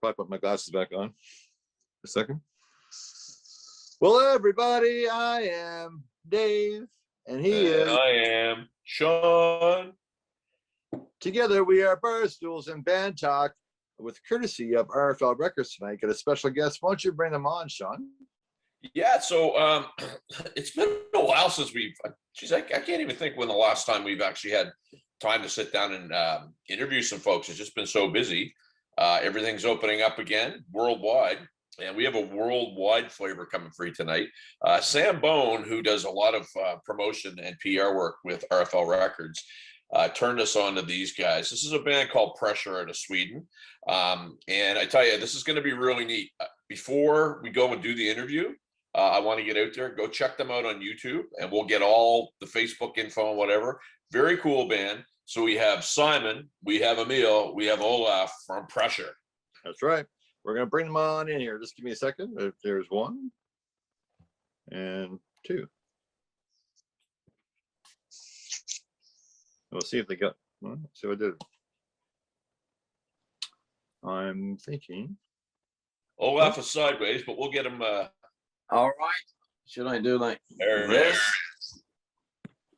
probably put my glasses back on. A second. Well, everybody, I am Dave, and he is. I am Sean. Together, we are Barstools and Bandtalk, with courtesy of RFL Records tonight. Got a special guest. Why don't you bring them on, Sean? Yeah, so it's been a while since I can't even think when the last time we've actually had time to sit down and interview some folks. It's just been so busy. Everything's opening up again worldwide, and we have a worldwide flavor coming for you tonight. Sam Bone, who does a lot of promotion and PR work with RFL Records, turned us on to these guys. This is a band called Pressure out of Sweden. And I tell you, this is going to be really neat. Before we go and do the interview, I want to get out there, go check them out on YouTube, and we'll get all the Facebook info and whatever. Very cool band. So we have Simon, we have Emil, we have Olof from Pressure. That's right. We're going to bring them on in here. Just give me a second. There's one and two. We'll see if they got one. See what I did. I'm thinking. Olaf is sideways, but we'll get him. All right. Should I do like there this?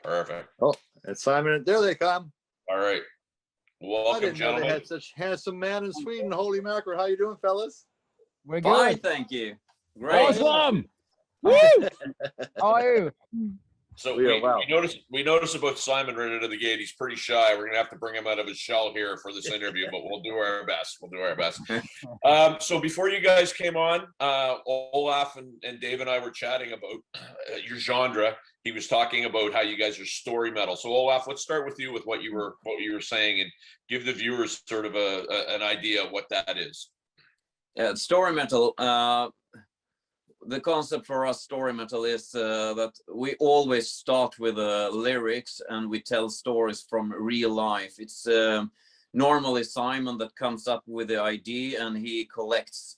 Perfect. Oh, it's Simon. There they come. All right. Welcome, I didn't know gentlemen. they had such handsome man in Sweden. Holy mackerel. How you doing, fellas? We're Fine, good. thank you. Great. Awesome. Woo! How are you? So Wow. we notice about Simon right out of the gate. He's pretty shy. We're gonna have to bring him out of his shell here for this interview, but we'll do our best. We'll do our best. So before you guys came on, Olaf and Dave and I were chatting about your genre. He was talking about how you guys are story metal. So Olaf, let's start with you with what you were saying, and give the viewers sort of an idea of what that is. Story metal. The concept for us, story metal, is that we always start with lyrics and we tell stories from real life. It's normally Simon that comes up with the idea and he collects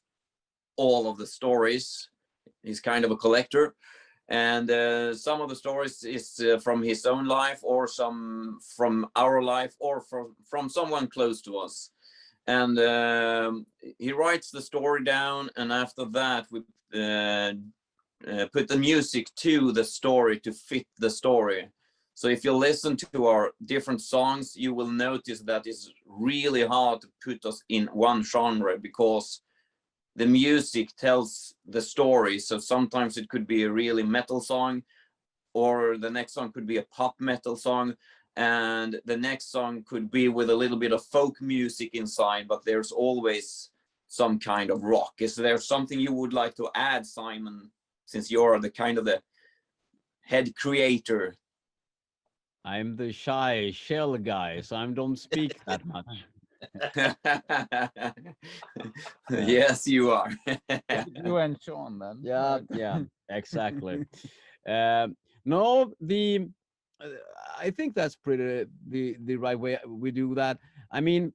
all of the stories. He's kind of a collector. And some of the stories is from his own life, or some from our life, or from someone close to us. And he writes the story down, and after that we put the music to the story to fit the story. So if you listen to our different songs, you will notice that it's really hard to put us in one genre, because the music tells the story. So sometimes it could be a really metal song, or the next song could be a pop metal song, and the next song could be with a little bit of folk music inside, but there's always some kind of rock. Is there something you would like to add, Simon, since you're the kind of the head creator? I'm the shy shell guy, so I don't speak that much. Yes, you are. You and Sean, then. Yeah, exactly. No, I think that's pretty the right way we do that. I mean,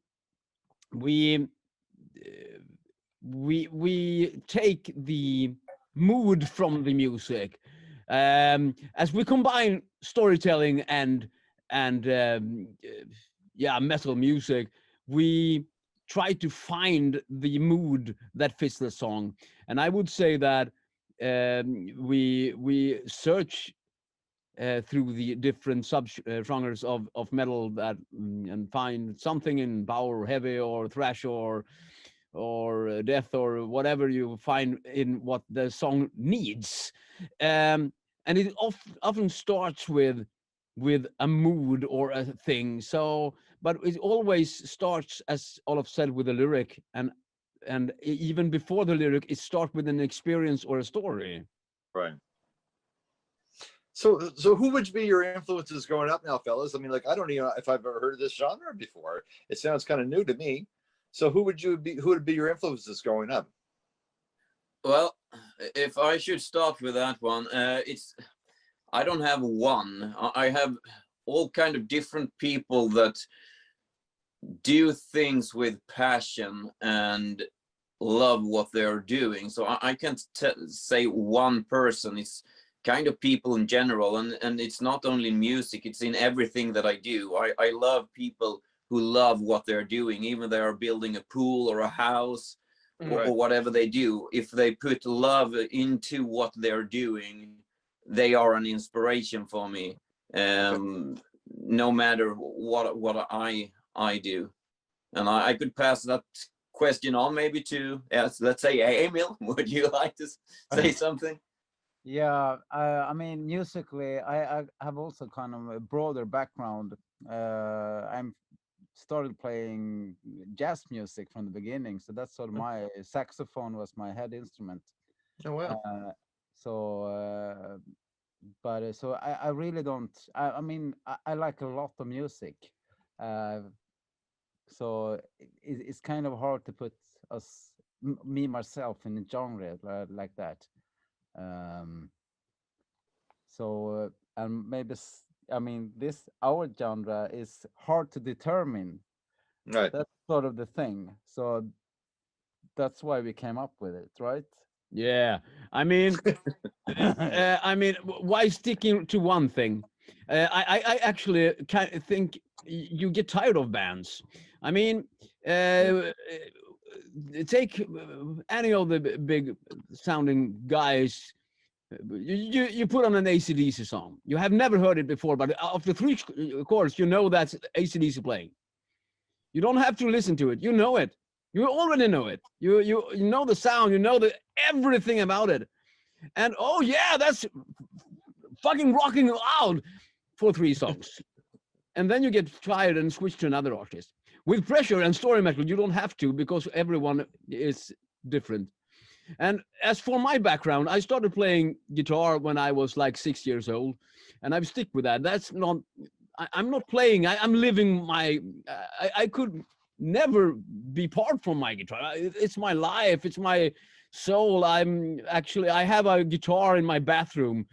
we take the mood from the music, as we combine storytelling and metal music. We try to find the mood that fits the song, and I would say that we search through the different genres of metal that and find something in power, heavy, or thrash, or death, or whatever you find in what the song needs, and it often starts with a mood or a thing. So, but it always starts, as Olof said, with a lyric, and even before the lyric, it starts with an experience or a story. Right. So who would be your influences growing up now, fellas? I mean, like, I don't even know if I've ever heard of this genre before. It sounds kind of new to me. So who would be your influences growing up? Well, if I should start with that one, I don't have one. I have all kind of different people that do things with passion and love what they're doing. So I can't say one person. It's kind of people in general, and it's not only in music, it's in everything that I do. I love people who love what they're doing, even they are building a pool or a house Right. or whatever they do, if they put love into what they're doing, they are an inspiration for me. No matter what I do. And I could pass that question on maybe to, let's say, Emil. Would you like to say something? Yeah, I mean, musically, I have also kind of a broader background. I'm started playing jazz music from the beginning, so that's sort of my saxophone was my head instrument. Oh wow. So I really don't. I mean, I like a lot of music, so it's kind of hard to put me myself in a genre like that. And maybe I mean, this our genre is hard to determine. Right. That's sort of the thing. So that's why we came up with it, right? Yeah, I mean, why sticking to one thing? I actually think you get tired of bands. I mean, take any of the big sounding guys. You put on an AC/DC song. You have never heard it before, but after 3 chords, you know that's AC/DC playing. You don't have to listen to it. You know it. You already know it. You know the sound. You know everything about it. And oh yeah, that's fucking rocking loud for 3 songs. And then you get tired and switch to another artist. With Pressure and story metal, you don't have to, because everyone is different. And as for my background, I started playing guitar when I was like 6 years old, and I've stick with that. That's not, I'm not playing, I'm living my, I could never be part from my guitar. It's my life, it's my soul. I have a guitar in my bathroom.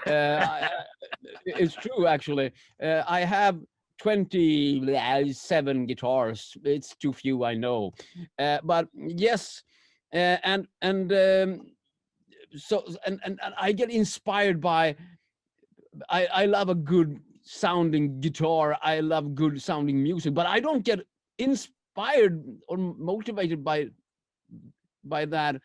It's true, actually. I have 27 guitars. It's too few, I know. But yes, and I get inspired by, I love a good sounding guitar. I love good sounding music, but I don't get inspired or motivated by that.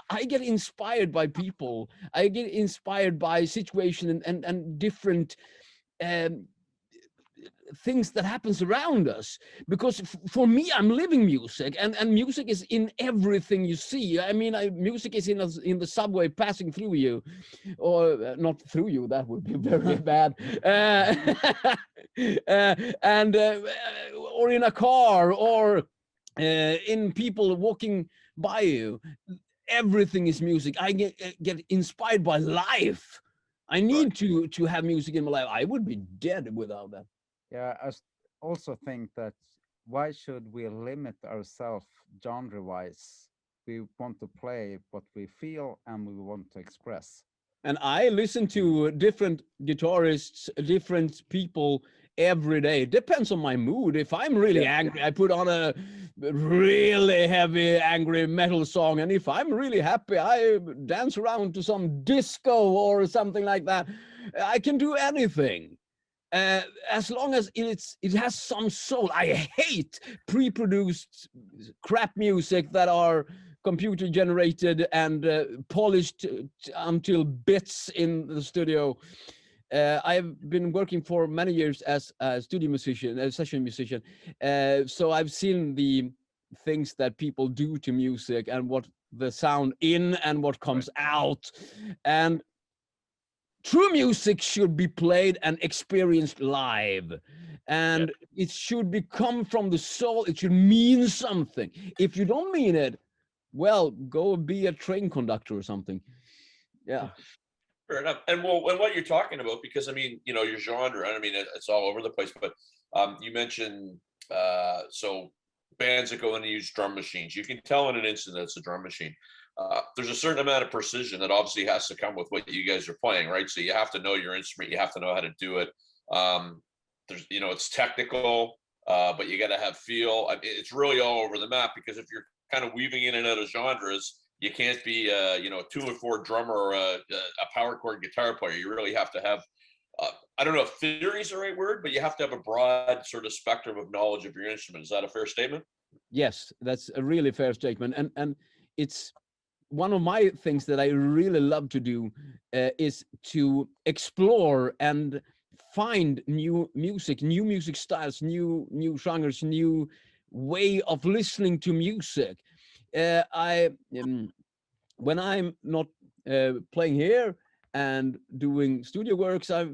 I get inspired by people. I get inspired by situation and different things that happens around us, because for me, I'm living music, and music is in everything you see. I mean, music is in the subway passing through you, or not through you, that would be very bad, or in a car, or in people walking by you. Everything is music. I get inspired by life. I need to have music in my life. I would be dead without that. Yeah, also think that why should we limit ourselves genre-wise? We want to play what we feel and we want to express. And I listen to different guitarists, different people every day. Depends on my mood. If I'm really angry, I put on a really heavy, angry metal song. And if I'm really happy, I dance around to some disco or something like that. I can do anything. As long as it has some soul. I hate pre-produced crap music that are computer generated and polished until bits in the studio. I've been working for many years as a studio musician, a session musician. So I've seen the things that people do to music and what the sound in and what comes out. And true music should be played and experienced live, and it should come from the soul. It should mean something. If you don't mean it, well, go be a train conductor or something. Yeah. Fair enough. And what you're talking about, because I mean, you know, your genre, I mean, it's all over the place, but you mentioned, so bands that go in and use drum machines, you can tell in an instant that's a drum machine. There's a certain amount of precision that obviously has to come with what you guys are playing, right? So you have to know your instrument, you have to know how to do it. There's, you know, it's technical, but you got to have feel. I mean, it's really all over the map, because if you're kind of weaving in and out of genres, you can't be, you know, a 2 and 4 drummer or a power chord guitar player. You really have to have, I don't know if theory is the right word, but you have to have a broad sort of spectrum of knowledge of your instrument. Is that a fair statement? Yes, that's a really fair statement, and it's one of my things that I really love to do is to explore and find new music styles, new genres, new way of listening to music. I when I'm not playing here and doing studio works, I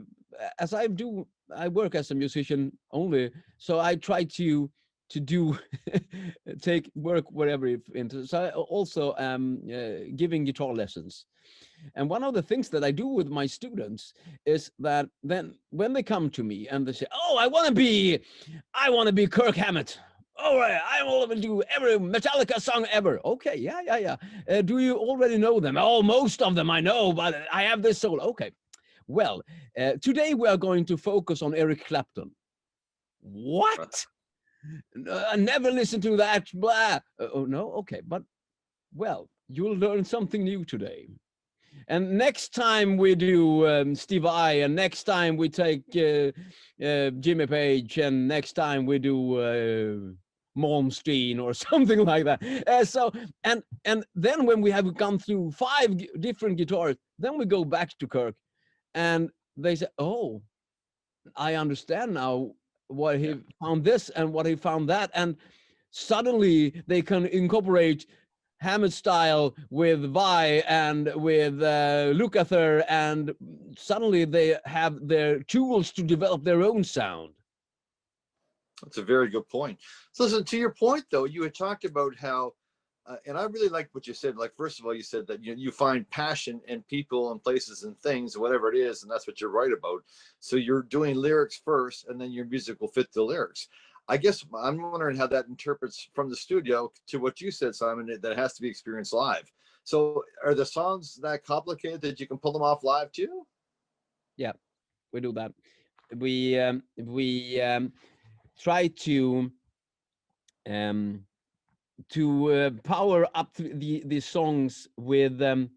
work as a musician only, so I try to do take work wherever into. So I also am giving guitar lessons, and one of the things that I do with my students is that then when they come to me and they say, "Oh, I want to be Kirk Hammett." All right, I want to do every Metallica song ever. Okay, yeah. Do you already know them? Oh, most of them I know, but I have this solo. Okay, well, today we are going to focus on Eric Clapton. What? I never listened to that. Blah. Oh no. Okay, but well, you'll learn something new today. And next time we do Steve Vai, and next time we take Jimmy Page, and next time we do Malmsteen or something like that. So and then when we have gone through 5 different guitars, then we go back to Kirk, and they say, "Oh, I understand now what he found this and what he found that," and suddenly they can incorporate Hammett style with Vai and with Lukather, and suddenly they have their tools to develop their own sound. That's a very good point. So listen, to your point though, you had talked about how, and I really like what you said. Like, first of all, you said that you find passion in people and places and things, whatever it is, and that's what you're right about. So you're doing lyrics first, and then your music will fit the lyrics. I guess I'm wondering how that interprets from the studio to what you said, Simon, that has to be experienced live. So are the songs that complicated that you can pull them off live too? Yeah, we do that. We try to power up the songs with a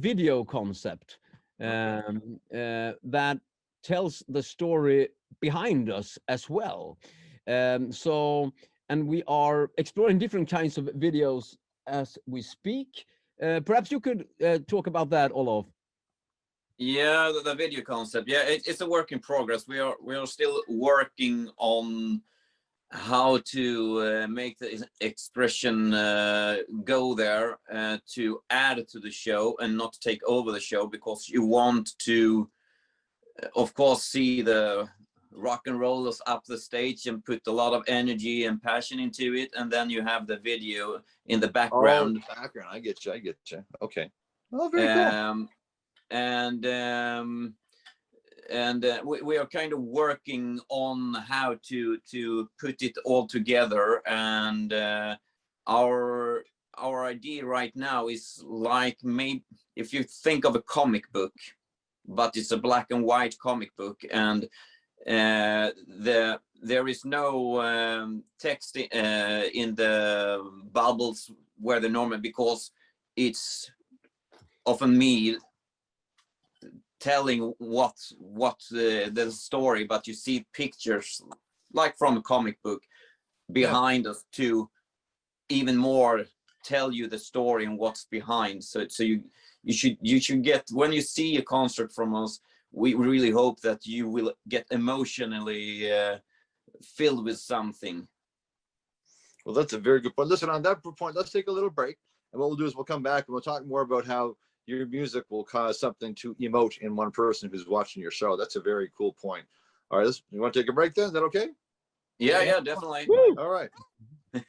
video concept that tells the story behind us as well. So, and we are exploring different kinds of videos as we speak. Perhaps you could talk about that, Olof. Yeah, the video concept. Yeah, it's a work in progress. We are still working on how to make the expression go there to add to the show and not take over the show, because you want to, of course, see the rock and rollers up the stage and put a lot of energy and passion into it, and then you have the video in the background. Oh, background. I get you. Okay. Oh, very cool. And we are kind of working on how to put it all together, and our idea right now is like, maybe if you think of a comic book, but it's a black and white comic book, and there is no text in the bubbles where the normal, because it's often me telling what the story, but you see pictures like from a comic book behind us to even more tell you the story and what's behind. So you should get, when you see a concert from us, we really hope that you will get emotionally filled with something. Well, that's a very good point. Listen, on that point, let's take a little break, and what we'll do is we'll come back and we'll talk more about how your music will cause something to emote in one person who's watching your show. That's a very cool point. All right, you want to take a break then? Is that okay? Yeah, definitely. All right.